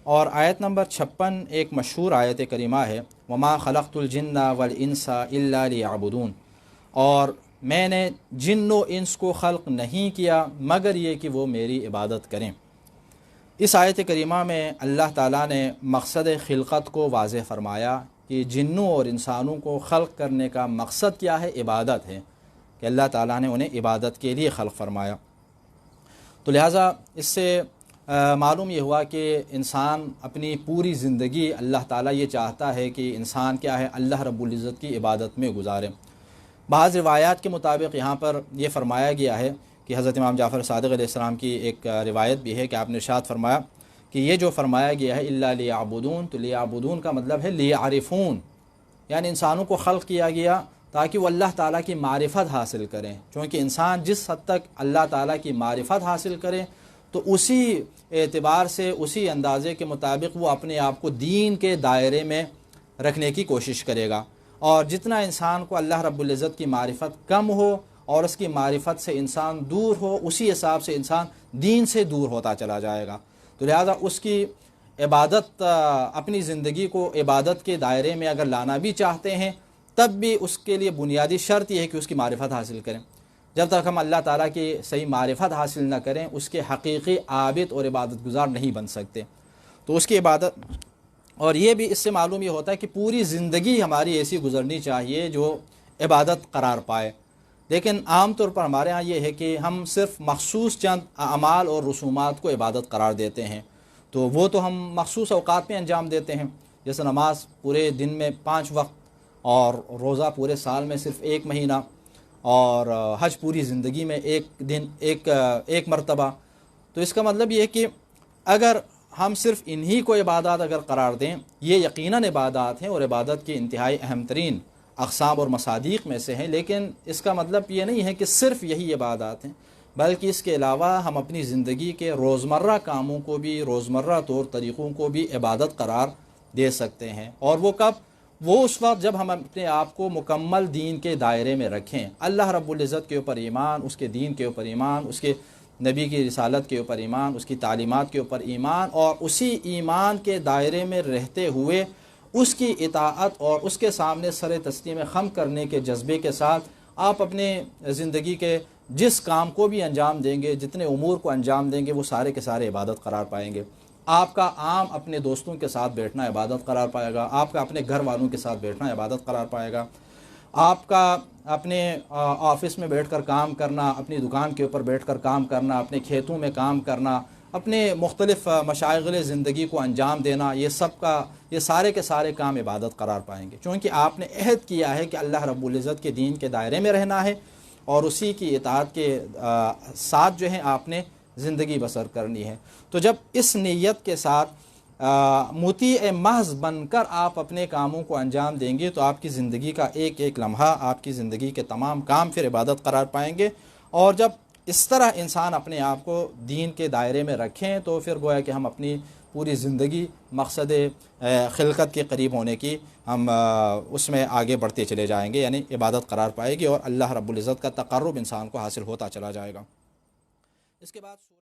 اور آیت نمبر 56 ایک مشہور آیت کریمہ ہے، وما خلقت الجن والانس الا لیعبدون، اور میں نے جن و انس کو خلق نہیں کیا مگر یہ کہ وہ میری عبادت کریں۔ اس آیت کریمہ میں اللہ تعالیٰ نے مقصد خلقت کو واضح فرمایا کہ جنوں اور انسانوں کو خلق کرنے کا مقصد کیا ہے، عبادت ہے، کہ اللہ تعالیٰ نے انہیں عبادت کے لیے خلق فرمایا۔ تو لہٰذا اس سے معلوم یہ ہوا کہ انسان اپنی پوری زندگی اللہ تعالیٰ یہ چاہتا ہے کہ انسان کیا ہے، اللہ رب العزت کی عبادت میں گزارے۔ بعض روایات کے مطابق یہاں پر یہ فرمایا گیا ہے کہ حضرت امام جعفر صادق علیہ السلام کی ایک روایت بھی ہے کہ آپ نے ارشاد فرمایا کہ یہ جو فرمایا گیا ہے الا لیعبدون، تو لیعبدون کا مطلب ہے لیعرفون، یعنی انسانوں کو خلق کیا گیا تاکہ وہ اللہ تعالیٰ کی معرفت حاصل کریں، چونکہ انسان جس حد تک اللہ تعالیٰ کی معرفت حاصل کرے تو اسی اعتبار سے، اسی اندازے کے مطابق وہ اپنے آپ کو دین کے دائرے میں رکھنے کی کوشش کرے گا، اور جتنا انسان کو اللہ رب العزت کی معرفت کم ہو اور اس کی معرفت سے انسان دور ہو، اسی حساب سے انسان دین سے دور ہوتا چلا جائے گا۔ تو لہذا اس کی عبادت، اپنی زندگی کو عبادت کے دائرے میں اگر لانا بھی چاہتے ہیں تب بھی اس کے لیے بنیادی شرط یہ ہے کہ اس کی معرفت حاصل کریں۔ جب تک ہم اللہ تعالیٰ کی صحیح معرفت حاصل نہ کریں اس کے حقیقی عابد اور عبادت گزار نہیں بن سکتے۔ تو اس کی عبادت، اور یہ بھی اس سے معلوم یہ ہوتا ہے کہ پوری زندگی ہماری ایسی گزرنی چاہیے جو عبادت قرار پائے۔ لیکن عام طور پر ہمارے ہاں یہ ہے کہ ہم صرف مخصوص چند اعمال اور رسومات کو عبادت قرار دیتے ہیں، تو وہ تو ہم مخصوص اوقات میں انجام دیتے ہیں، جیسے نماز پورے دن میں 5 وقت، اور روزہ پورے سال میں صرف 1 مہینہ، اور حج پوری زندگی میں ایک دن ایک مرتبہ۔ تو اس کا مطلب یہ ہے کہ اگر ہم صرف انہی کو عبادات اگر قرار دیں، یہ یقیناً عبادات ہیں اور عبادت کی انتہائی اہم ترین اقسام اور مصادیق میں سے ہیں، لیکن اس کا مطلب یہ نہیں ہے کہ صرف یہی عبادات ہیں، بلکہ اس کے علاوہ ہم اپنی زندگی کے روزمرہ کاموں کو بھی، روزمرہ طور طریقوں کو بھی عبادت قرار دے سکتے ہیں۔ اور وہ کب؟ وہ اس وقت جب ہم اپنے آپ کو مکمل دین کے دائرے میں رکھیں، اللہ رب العزت کے اوپر ایمان، اس کے دین کے اوپر ایمان، اس کے نبی کی رسالت کے اوپر ایمان، اس کی تعلیمات کے اوپر ایمان، اور اسی ایمان کے دائرے میں رہتے ہوئے اس کی اطاعت اور اس کے سامنے سر تسلیم خم کرنے کے جذبے کے ساتھ آپ اپنے زندگی کے جس کام کو بھی انجام دیں گے، جتنے امور کو انجام دیں گے، وہ سارے کے سارے عبادت قرار پائیں گے۔ آپ کا عام اپنے دوستوں کے ساتھ بیٹھنا عبادت قرار پائے گا، آپ کا اپنے گھر والوں کے ساتھ بیٹھنا عبادت قرار پائے گا، آپ کا اپنے آفس میں بیٹھ کر کام کرنا، اپنی دکان کے اوپر بیٹھ کر کام کرنا، اپنے کھیتوں میں کام کرنا، اپنے مختلف مشاغل زندگی کو انجام دینا، یہ سارے کے سارے کام عبادت قرار پائیں گے، چونکہ آپ نے عہد کیا ہے کہ اللہ رب العزت کے دین کے دائرے میں رہنا ہے اور اسی کی اطاعت کے ساتھ جو ہے آپ نے زندگی بسر کرنی ہے۔ تو جب اس نیت کے ساتھ مطیع محض بن کر آپ اپنے کاموں کو انجام دیں گے تو آپ کی زندگی کا ایک ایک لمحہ، آپ کی زندگی کے تمام کام پھر عبادت قرار پائیں گے۔ اور جب اس طرح انسان اپنے آپ کو دین کے دائرے میں رکھیں تو پھر گویا کہ ہم اپنی پوری زندگی مقصد خلقت کے قریب ہونے کی ہم اس میں آگے بڑھتے چلے جائیں گے، یعنی عبادت قرار پائے گی اور اللہ رب العزت کا تقرب انسان کو حاصل ہوتا چلا جائے گا۔ اس کے بعد